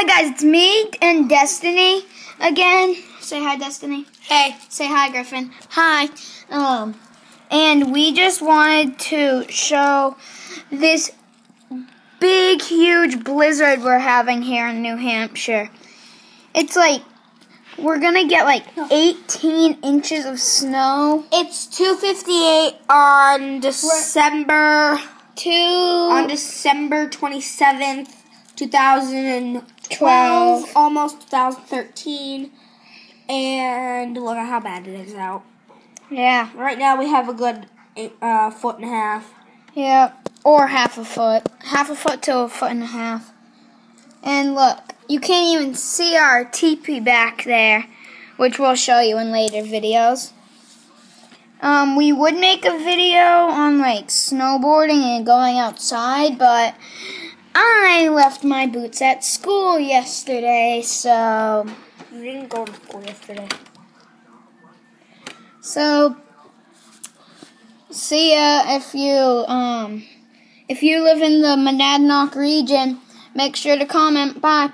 Hi guys, it's me and Destiny again. Say hi, Destiny. Hey. Say hi, Griffin. Hi. And we just wanted to show this big, huge blizzard we're having here in New Hampshire. It's like, we're gonna get like 18 inches of snow. It's 2:58 on December 27th, 2012, almost 2013. And look at how bad it is out. Yeah. Right now we have a good foot and a half. Yeah, or half a foot. Half a foot to a foot and a half. And look, you can't even see our teepee back there, which we'll show you in later videos. We would make a video on like snowboarding and going outside, but I left my boots at school yesterday, so... You didn't go to school yesterday. So, see ya. If you live in the Monadnock region, make sure to comment. Bye.